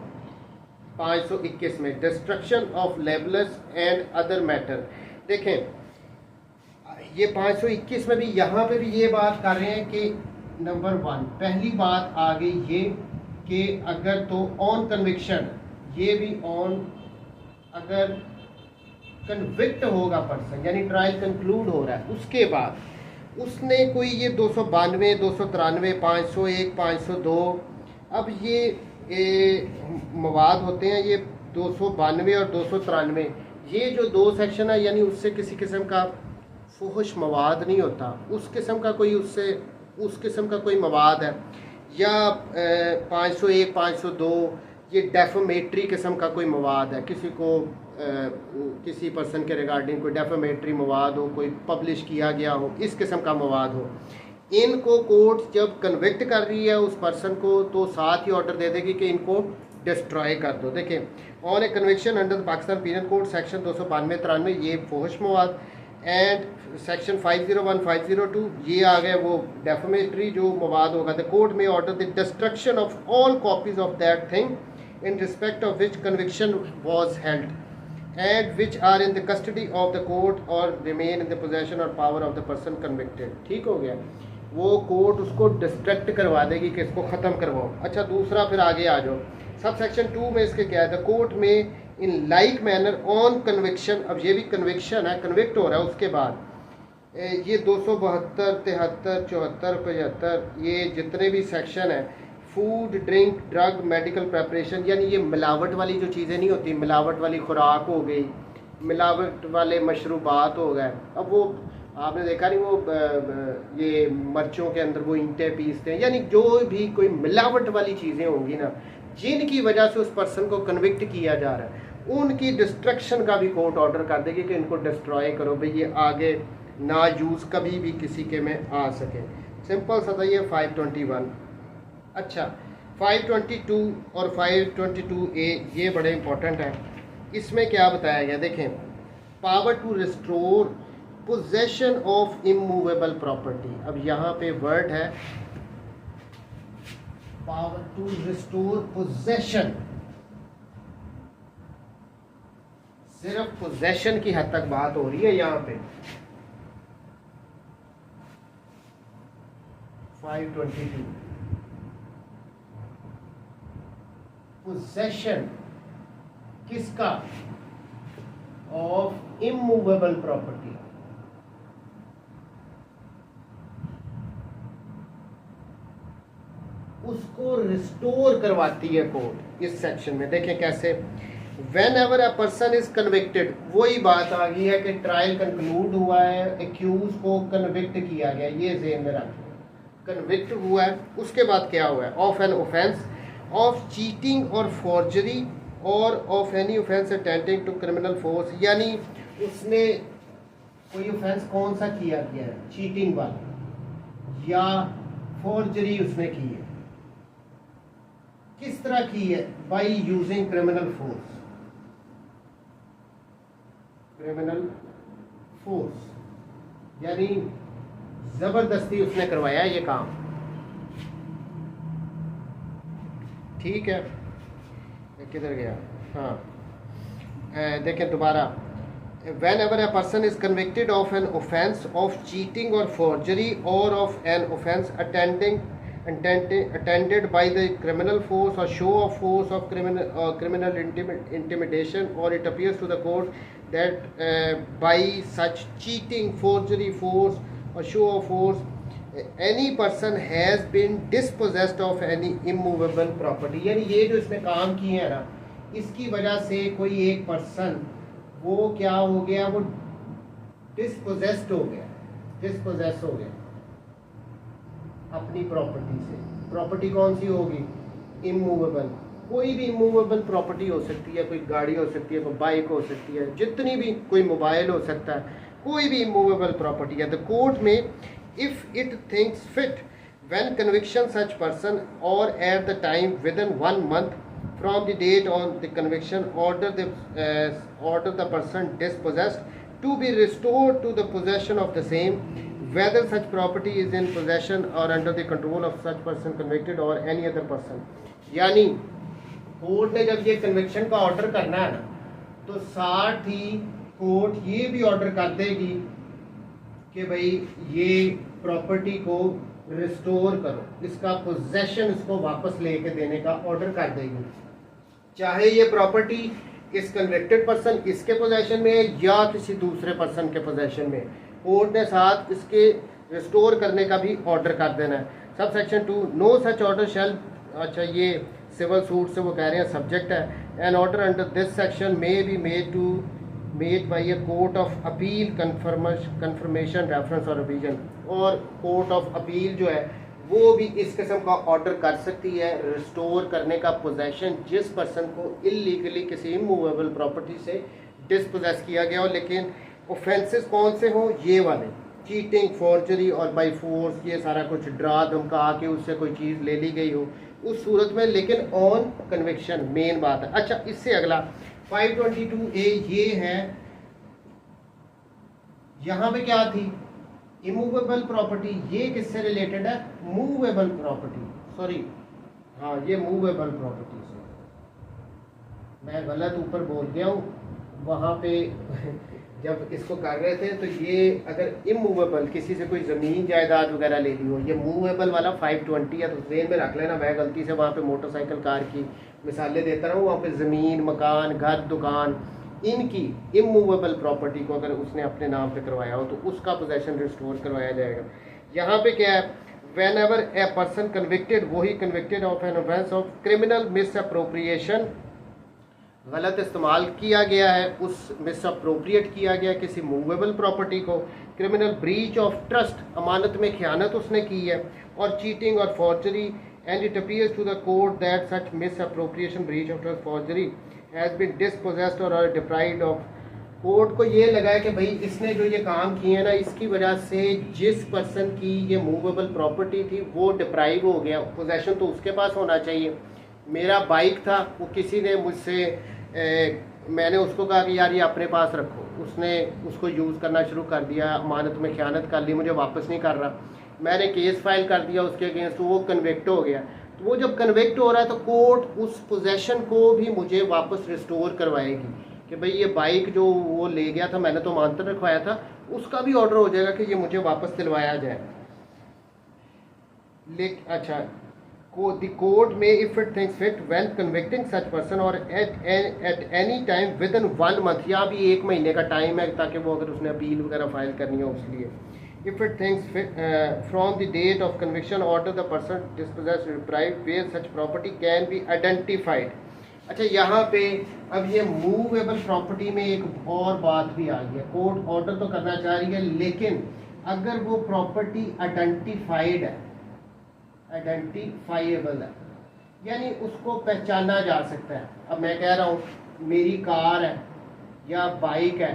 521 में, destruction of labels and other matter. देखें, ये 521 में भी यहाँ पे भी ये बात कर रहे हैं कि नंबर 1 पहली बात आ गई ये कि अगर तो ऑन कन्विक्शन, ये भी ऑन, अगर कन्विक्ट होगा पर्सन यानी ट्रायल कंक्लूड हो रहा है, उसके बाद उसने कोई ये 292, 293, 501, 502, अब ये मवाद होते हैं, ये 292 और 293, ये जो दो सेक्शन है, यानी उससे किसी किस्म का फुहश मवाद नहीं होता, उस किस्म का कोई उससे उस किस्म का कोई मवाद है। या 501, 502 ये डेफोमेट्री किस्म का कोई मवाद है, किसी को किसी पर्सन के रिगार्डिंग कोई डेफोमेट्री मवाद हो, कोई पब्लिश किया गया हो, इस किस्म का मवाद हो, इनको कोर्ट जब कन्विक्ट कर रही है उस पर्सन को तो साथ ही ऑर्डर दे देगी कि इनको डिस्ट्रॉय कर दो। देखें, on a conviction under the Pakistan penal code section 292, 93 ये फुहश मवाद, एंड सेक्शन 501, 502 ये आ गए वो डेफोमेट्री जो मवाद होगा। The court may order the destruction of all copies of that thing in respect of which conviction was held and which are in the custody of the court or remain in the possession or power of the person convicted। ठीक हो गया, वो court उसको distract करवा देगी कि इसको ख़त्म करवाओ। अच्छा, दूसरा फिर आगे आ जाओ, सब सेक्शन 2 में इसके क्या है, द कोर्ट में in like manner on conviction, अब ये भी कन्विक्शन है, कन्विक्ट हो रहा है, उसके बाद ये 272, 73, 74, 75 ये जितने भी सेक्शन है, food, drink, drug, medical preparation, यानी ये मिलावट वाली जो चीज़ें नहीं होती, मिलावट वाली खुराक हो गई, मिलावट वाले मशरूबात हो गए। अब वो आपने देखा नहीं, वो ये मिर्चों के अंदर वो ईंटें पीसते हैं, यानी जो भी कोई मिलावट वाली चीज़ें होंगी ना, जिनकी वजह से उस पर्सन को कन्विक्ट किया जा रहा है, उनकी डिस्ट्रक्शन का भी कोर्ट ऑर्डर कर देगी कि इनको डिस्ट्रॉय करो, भाई ये आगे ना यूज़ कभी भी किसी के में आ सके। सिंपल सा था ये 521। अच्छा, 522 और 522A ये बड़े इंपॉर्टेंट है। इसमें क्या बताया गया देखें, power to restore possession of immovable property. अब यहाँ पे वर्ड है पावर टू रिस्टोर पोजेशन, सिर्फ पोजेशन की हद तक बात हो रही है यहाँ पे। 522 पोजेशन किसका, ऑफ इमूवेबल प्रॉपर्टी। उसको रिस्टोर करवाती है कोर्ट इस सेक्शन में। देखें कैसे, when ever a person is convicted, वही बात आ गई है कि ट्रायल कंक्लूड हुआ है, एक्यूज को कन्विक्ट किया गया, ये ज़हन में रखें, कन्विक्ट हुआ है, उसके बाद क्या हुआ है, of an offence of cheating और फॉर्जरी और of any offence attending to criminal force, यानी उसने कोई ऑफेंस कौन सा किया गया है, चीटिंग वाला या फॉर्जरी उसने की है, किस तरह की है, by using criminal force, criminal force यानी जबरदस्ती उसने करवाया ये काम। ठीक है, किधर गया, हाँ देखें दोबारा, when ever a person is convicted of an offence of cheating और फॉर्जरी और of an offence attended by the criminal force or show of force of criminal intimidation, or it appears to the court that by such cheating, forgery, force or show of force any person has been dispossessed of any immovable property। यानी ये जो इसने काम किए हैं ना, इसकी वजह से कोई एक पर्सन वो क्या हो गया, वो डिस्पोजेस्ड हो गया, डिस्पोजेस हो गया अपनी प्रॉपर्टी से। प्रॉपर्टी कौन सी होगी, इमूवेबल, कोई भी इमूवेबल प्रॉपर्टी हो सकती है, कोई गाड़ी हो सकती है, कोई बाइक हो सकती है, जितनी भी, कोई मोबाइल हो सकता है, कोई भी इमूवेबल प्रॉपर्टी है। The court may if it thinks fit when conviction such person और at the time within 1 month from the date on the conviction order the person dispossessed to be restored to the possession of the same, whether such property is in possession or under the control of such person convicted or any other person। यानी court ने जब ये conviction का order करना है ना, तो साथ ही कोर्ट ये भी ऑर्डर कर देगी कि भाई ये प्रॉपर्टी को रिस्टोर करो, इसका पोजेशन इसको वापस लेके देने का ऑर्डर कर देगी, चाहे ये प्रॉपर्टी इस कन्विक्टेड पर्सन इसके पोजेशन में या किसी दूसरे पर्सन के पोजेशन में। कोर्ट ने साथ इसके रिस्टोर करने का भी ऑर्डर कर देना है। Sub section 2, no such order shall, अच्छा ये सिविल सूट से वो कह रहे हैं सब्जेक्ट है, an order under this section may be made by a court of appeal confirmation reference और रिवीजन, और कोर्ट ऑफ अपील जो है वो भी इस किस्म का ऑर्डर कर सकती है रिस्टोर करने का पोजेशन, जिस पर्सन को इलीगली किसी इमूवेबल प्रॉपर्टी से डिस्पोजेस किया गया हो, लेकिन ऑफेंसेस कौन से हों, ये वाले, चीटिंग, फॉर्जरी और बाय फोर्स, ये सारा कुछ डरा धमका के उससे कोई चीज़ ले ली गई हो उस सूरत में, लेकिन ऑन कन्विक्शन मेन बात है। अच्छा, इससे अगला 522A ये है, यहाँ पे क्या थी, इमूवेबल प्रॉपर्टी, ये किससे रिलेटेड है, मूवेबल प्रॉपर्टी, सॉरी हाँ ये मूवेबल प्रॉपर्टी से, मैं गलत ऊपर बोल गया हूँ वहाँ पे जब इसको कर रहे थे, तो ये अगर इमूवेबल किसी से कोई ज़मीन जायदाद वगैरह ले ली हो, ये मूवेबल वाला 520 है, तो जेन में रख लेना, मैं गलती से वहाँ पे मोटरसाइकिल कार की मिसालें देता रहा हूँ, वहाँ पे ज़मीन, मकान, घर, दुकान, इनकी इमूवेबल प्रॉपर्टी को अगर उसने अपने नाम पे करवाया हो तो उसका पोजेशन रिस्टोर करवाया जाएगा। यहाँ पे क्या है, whenever a person convicted, वही convicted of an offence of criminal misappropriation, गलत इस्तेमाल किया गया है, उस मिस अप्रोप्रिएट किया गया किसी मूवेबल प्रॉपर्टी को, क्रिमिनल ब्रीच ऑफ ट्रस्ट, अमानत में खयानत उसने की है, और चीटिंग और forgery, and it appears to the court that such misappropriation, breach of trust, forgery has been dispossessed or deprived of court को ये लगा है कि भाई इसने जो ये काम किए हैं ना, इसकी वजह से जिस पर्सन की ये मूवेबल प्रॉपर्टी थी वो डिप्राइव हो गया, पोजेशन तो उसके पास होना चाहिए। मेरा बाइक था, वो किसी ने मुझसे मैंने उसको कहा कि यार ये अपने पास रखो, उसने उसको यूज़ करना शुरू कर दिया, अमानत में ख़यानत कर ली, मुझे वापस नहीं कर रहा। मैंने केस फाइल कर दिया उसके अगेंस्ट, वो कन्विक्ट हो गया। तो वो जब कन्विक्ट हो रहा है तो कोर्ट उस पोजेशन को भी मुझे वापस रिस्टोर करवाएगी कि भाई ये बाइक जो वो ले गया था, मैंने तो अमानत रखवाया था, उसका भी ऑर्डर हो जाएगा कि ये मुझे वापस दिलवाया जाए। अच्छा, the court may, if it thinks fit, when convicting such person or at any time within 1 month, या भी 1 महीने का टाइम है ताकि वो अगर उसने अपील वगैरह फाइल करनी हो उसलिए। if it thinks fit, from the date of conviction order the person dispossessed deprived where such property can be identified। अच्छा, यहाँ पे अब ये मूवेबल प्रॉपर्टी में एक और बात भी आ गई है। कोर्ट ऑर्डर तो करना चाह रही है, लेकिन अगर वो प्रॉपर्टी आइडेंटिफाइड है, आइडेंटिफाइएबल है, यानी उसको पहचाना जा सकता है। अब मैं कह रहा हूँ मेरी कार है या बाइक है,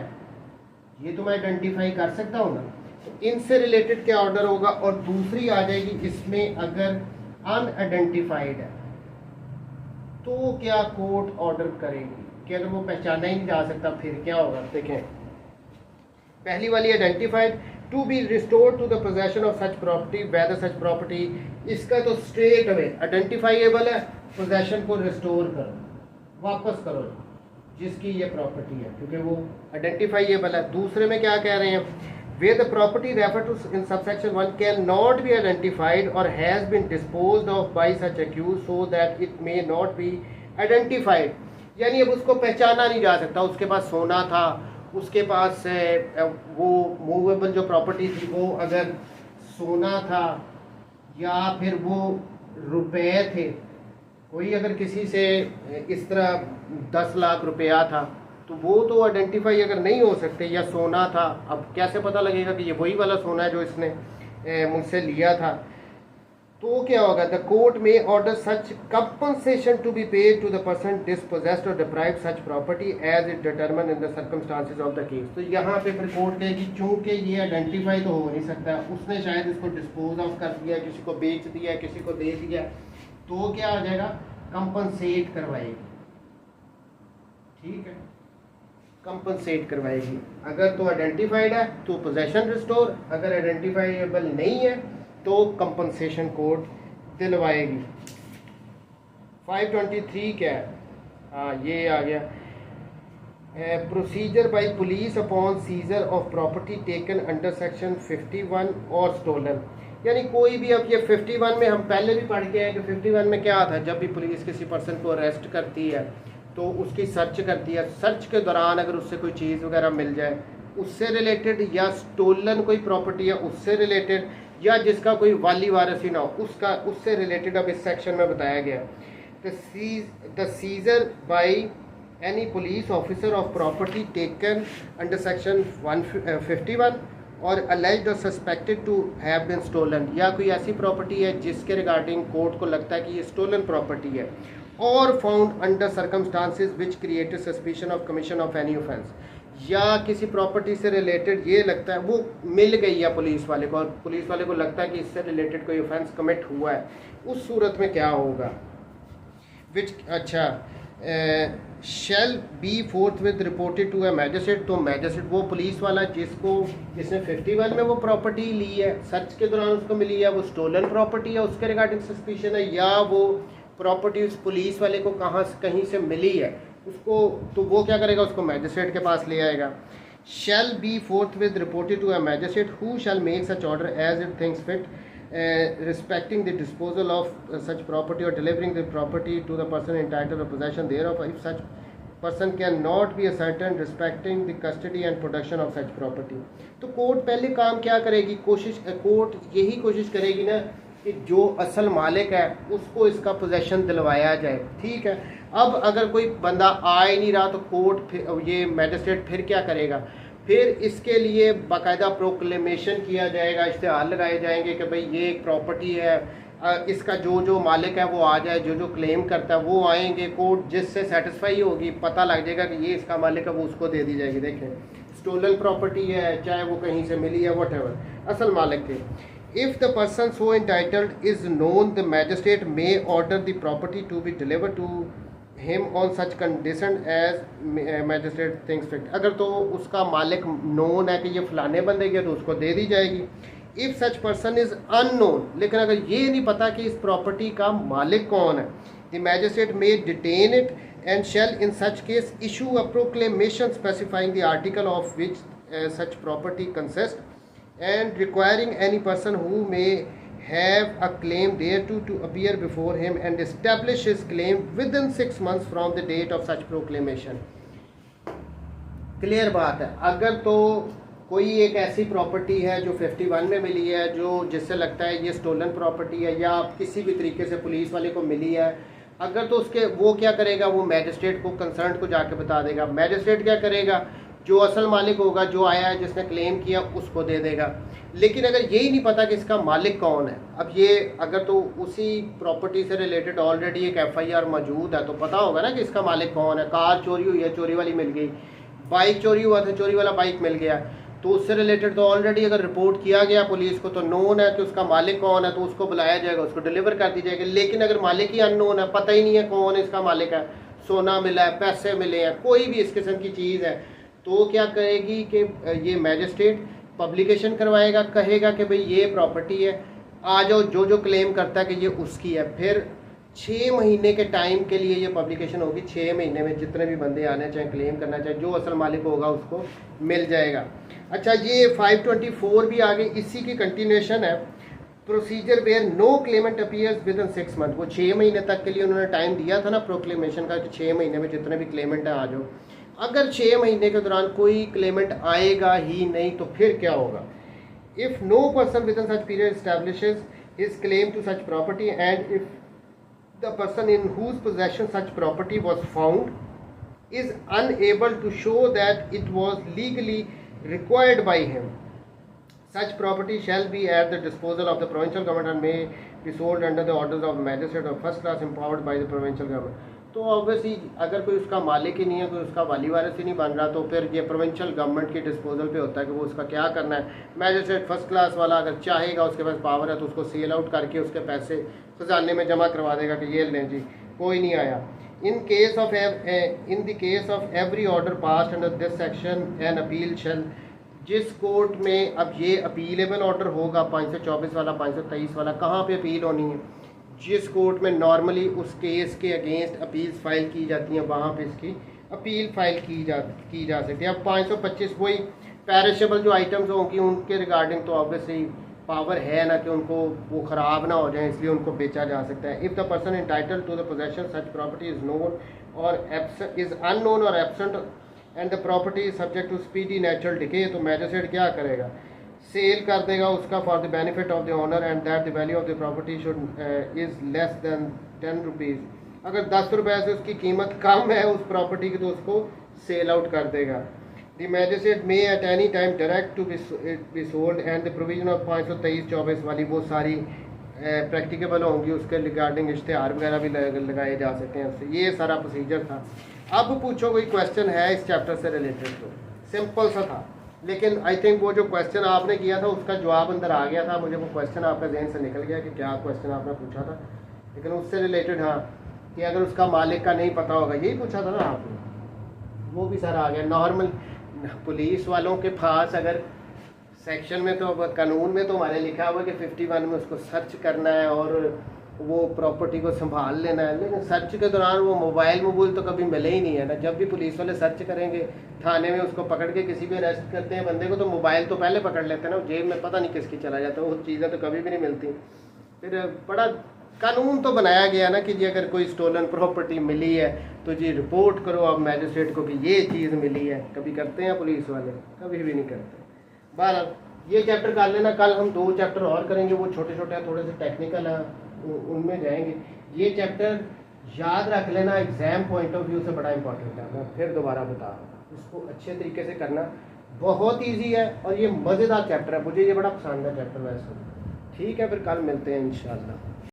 ये तो मैं आइडेंटिफाई कर सकता हूँ ना, तो इनसे रिलेटेड क्या ऑर्डर होगा। और दूसरी आ जाएगी इसमें, अगर अनआइडेंटिफाइड है तो क्या कोर्ट ऑर्डर करेगी कि अगर वो पहचाना ही नहीं जा सकता फिर क्या होगा। देखें, पहली वाली identified, to be restored to the possession of such property whether such property, इसका तो स्ट्रेट अवे आइडेंटिफाइएबल है, पोजेशन को रिस्टोर करो, वापस करो जिसकी ये प्रॉपर्टी है, क्योंकि वो आइडेंटिफाइएबल है। दूसरे में क्या कह रहे हैं, where the property referred to in subsection 1 cannot be identified or has been disposed of by such accused so that it may not be identified, यानी अब उसको पहचाना नहीं जा सकता। उसके पास सोना था, उसके पास वो मूवेबल जो प्रॉपर्टी थी वो अगर सोना था या फिर वो रुपए थे, कोई अगर किसी से इस तरह 10 लाख रुपया था तो वो तो आइडेंटिफाई अगर नहीं हो सकते, या सोना था, अब कैसे पता लगेगा कि ये वही वाला सोना है जो इसने मुझसे लिया था। तो क्या होगा, the court may order such compensation to be paid to the person dispossessed और deprive such property as it determine in the circumstances of the case. तो यहाँ पे फिर कोर्ट कहेगी चूंकि ये आइडेंटिफाई तो हो नहीं सकता, उसने शायद इसको डिस्पोज ऑफ कर दिया, किसी को बेच दिया, किसी को दे दिया, तो क्या आ जाएगा, कंपनसेट करवाएगी। ठीक है, कंपनसेट करवाएगी। अगर तो आइडेंटिफाइड है तो पोजेशन रिस्टोर, अगर आइडेंटिफाइबल नहीं है तो कंपनसेशन कोर्ट दिलवाएगी। 523 क्या है, हाँ ये आ गया, procedure bye police upon scissor of property taken under section 51 और स्टोलन। यानी कोई भी, अब ये 51 में हम पहले भी पढ़ के हैं कि 51 में क्या था, जब भी पुलिस किसी पर्सन को अरेस्ट करती है तो उसकी सर्च करती है, सर्च के दौरान अगर उससे कोई चीज़ वगैरह मिल जाए उससे रिलेटेड, या स्टोलन कोई प्रॉपर्टी है उससे रिलेटेड, या जिसका कोई वाली वारिस ही ना हो उसका, उससे रिलेटेड अब इस सेक्शन में बताया गया। The seizure by any police officer of property taken under section 151 और alleged और suspected to have been stolen, या कोई ऐसी प्रॉपर्टी है जिसके रिगार्डिंग कोर्ट को लगता है कि ये स्टोलन प्रॉपर्टी है, और found under circumstances which created suspicion of commission of any offence, या किसी प्रॉपर्टी से रिलेटेड ये लगता है वो मिल गई है पुलिस वाले को, और पुलिस वाले को लगता है कि इससे रिलेटेड कोई ऑफेंस कमिट हुआ है, उस सूरत में क्या होगा। विच, अच्छा, shall be forthwith reported to a magistrate, तो मैजिस्ट्रेट वो पुलिस वाला जिसने 51 में वो प्रॉपर्टी ली है, सर्च के दौरान उसको मिली है, वो स्टोलन प्रॉपर्टी है, उसके रिगार्डिंग सस्पिशन है, या वो प्रॉपर्टी उस पुलिस वाले को कहीं से मिली है उसको, तो वो क्या करेगा, उसको मैजिस्ट्रेट के पास ले आएगा। Shall be forthwith reported to a magistrate who shall make such order as it thinks fit respecting the disposal of such property or delivering the property to the person entitled to possession thereof if such person cannot be ascertained respecting the custody and production of such property। तो court पहले काम क्या करेगी, court यही कोशिश करेगी ना कि जो असल मालिक है उसको इसका पोजेशन दिलवाया जाए। ठीक है, अब अगर कोई बंदा आ ही नहीं रहा तो कोर्ट ये मैजिस्ट्रेट फिर क्या करेगा, फिर इसके लिए बाकायदा प्रोक्लेमेशन किया जाएगा, इश्तिहार लगाए जाएंगे कि भाई ये एक प्रॉपर्टी है, इसका जो जो मालिक है वो आ जाए, जो जो क्लेम करता है वो आएंगे, कोर्ट जिससे सेटिस्फाई होगी, पता लग जाएगा कि ये इसका मालिक है, वो उसको दे दी जाएगी। देखें, स्टोलन प्रॉपर्टी है, चाहे वो कहीं से मिली है, वट एवर, असल मालिक थे। If the person so entitled is known, the magistrate may order the property to be deliver to him on such condition as magistrate thinks fit. अगर तो उसका मालिक नोन है कि ये फलाने बंदे के, तो उसको दे दी जाएगी। If such person is unknown, लेकिन अगर ये नहीं पता कि इस प्रॉपर्टी का मालिक कौन है, the magistrate may detain it and shall in such case issue a proclamation specifying the article of which such property consist and requiring any person who may have a claim thereto to appear before him and establish his claim within 6 months from the date of such proclamation। Clear बात है। अगर तो कोई एक ऐसी property है जो 51 में मिली है, जो जिससे लगता है ये स्टोलन प्रॉपर्टी है, या किसी भी तरीके से पुलिस वाले को मिली है, अगर तो उसके वो क्या करेगा, वो मैजिस्ट्रेट को, कंसर्न को जाके बता देगा। मैजिस्ट्रेट क्या करेगा, जो असल मालिक होगा, जो आया है, जिसने क्लेम किया, उसको दे देगा। लेकिन अगर यही नहीं पता कि इसका मालिक कौन है, अब ये अगर तो उसी प्रॉपर्टी से रिलेटेड ऑलरेडी एक FIR मौजूद है, तो पता होगा ना कि इसका मालिक कौन है। कार चोरी हुई है, चोरी वाली मिल गई, बाइक चोरी हुआ था, चोरी वाला बाइक मिल गया, तो उससे रिलेटेड तो ऑलरेडी अगर रिपोर्ट किया गया पुलिस को, तो नोन है कि उसका मालिक कौन है, तो उसको बुलाया जाएगा, उसको डिलीवर कर दी जाएगी। लेकिन अगर मालिक ही अननोन है, पता ही नहीं है कौन इसका मालिक है, सोना मिला है, पैसे मिले हैं, कोई भी इस किस्म की चीज़ है, तो क्या करेगी कि ये मैजिस्ट्रेट पब्लिकेशन करवाएगा, कहेगा कि भाई ये प्रॉपर्टी है, आ जाओ, जो जो क्लेम करता है कि ये उसकी है। फिर 6 महीने के टाइम के लिए ये पब्लिकेशन होगी। 6 महीने में जितने भी बंदे आने चाहे, क्लेम करना चाहे, जो असल मालिक होगा उसको मिल जाएगा। अच्छा, ये 524 भी आगे इसी की कंटिन्यूशन है। Procedure where no claimant appears within 6 month. वो 6 महीने तक के लिए उन्होंने टाइम दिया था ना प्रोक्लेमेशन का, कि 6 महीने में जितने भी क्लेमेंट है आ जाओ। अगर 6 महीने के दौरान कोई क्लेमेंट आएगा ही नहीं, तो फिर क्या होगा। If no person within such period establishes his claim to such property and if the person in whose possession such property was found is unable to show that it was legally required by him, such property shall be at the disposal of the provincial government and may be sold under the orders of magistrate of first class empowered by the provincial government। तो obviously अगर कोई उसका मालिक ही नहीं है, कोई उसका वाली वारिस ही नहीं बन रहा, तो फिर ये प्रोविंशियल गवर्नमेंट के डिस्पोजल पे होता है कि वो उसका क्या करना है। मैजिस्ट्रेट फर्स्ट क्लास वाला अगर चाहेगा, उसके पास पावर है, तो उसको सेल आउट करके उसके पैसे खजाने में जमा करवा देगा कि ये लें जी, कोई नहीं आया। In the case of every order passed under this section an appeal shall, जिस कोर्ट में अब ये अपीलेबल ऑर्डर होगा, 524 वाला, 523 वाला, कहाँ पे अपील होनी है, जिस कोर्ट में नॉर्मली उस केस के अगेंस्ट अपील्स फाइल की जाती हैं, वहाँ पे इसकी अपील फाइल की जा सकती है। अब 525 वही पैरिशेबल जो आइटम्स होंगी उनके रिगार्डिंग तो ऑब्वियसली पावर है ना कि उनको वो ख़राब ना हो जाए, इसलिए उनको बेचा जा सकता है। If the person entitled to the possession such property is known और इज़ अननोन और absent and the property is subject to speedy natural decay, तो मैजिस्ट्रेट क्या करेगा, सेल कर देगा उसका for the benefit of the owner and that the value of the property should is less than 10 rupees. अगर 10 रुपये से उसकी कीमत कम है उस प्रॉपर्टी की, तो उसको सेल आउट कर देगा। The magistrate may at any time direct to be sold and the provision of 523-24 वाली वो सारी प्रैक्टिकेबल होंगी, उसके रिगार्डिंग इश्तेहार वगैरह भी लगाए जा सकते हैं उससे। ये सारा प्रोसीजर था। अब पूछो कोई क्वेश्चन है इस चैप्टर से रिलेटेड, तो सिंपल सा था, लेकिन आई थिंक वो जो क्वेश्चन आपने किया था उसका जवाब अंदर आ गया था। मुझे वो क्वेश्चन आपका जहन से निकल गया कि क्या क्वेश्चन आपने पूछा था, लेकिन उससे रिलेटेड हाँ, कि अगर उसका मालिक का नहीं पता होगा, यही पूछा था ना आपने, वो भी सारा आ गया। नॉर्मल पुलिस वालों के पास अगर सेक्शन में तो कानून में तो हमारे लिखा हुआ कि 51 में उसको सर्च करना है और वो प्रॉपर्टी को संभाल लेना है, लेकिन सर्च के दौरान वो मोबाइल तो कभी मिले ही नहीं है ना। जब भी पुलिस वाले सर्च करेंगे थाने में, उसको पकड़ के किसी भी अरेस्ट करते हैं बंदे को, तो मोबाइल तो पहले पकड़ लेते हैं ना, जेब में पता नहीं किसकी चला जाता है, वो चीज़ें तो कभी भी नहीं मिलती। फिर बड़ा कानून तो बनाया गया ना कि जी अगर कोई स्टोलन प्रॉपर्टी मिली है तो जी रिपोर्ट करो आप मैजिस्ट्रेट को कि ये चीज़ मिली है। कभी करते हैं पुलिस वाले? कभी भी नहीं करते। बहरहाल ये चैप्टर कर लेना, कल हम 2 चैप्टर और करेंगे, वो छोटे छोटे हैं, थोड़े से टेक्निकल हैं, उनमें जाएंगे। ये चैप्टर याद रख लेना, एग्ज़ाम पॉइंट ऑफ व्यू से बड़ा इंपॉर्टेंट है। मैं फिर दोबारा बता रहा हूँ, इसको अच्छे तरीके से करना, बहुत ईजी है और ये मज़ेदार चैप्टर है। मुझे ये बड़ा पसंद है चैप्टर वैसे। ठीक है, फिर कल मिलते हैं इंशाल्लाह।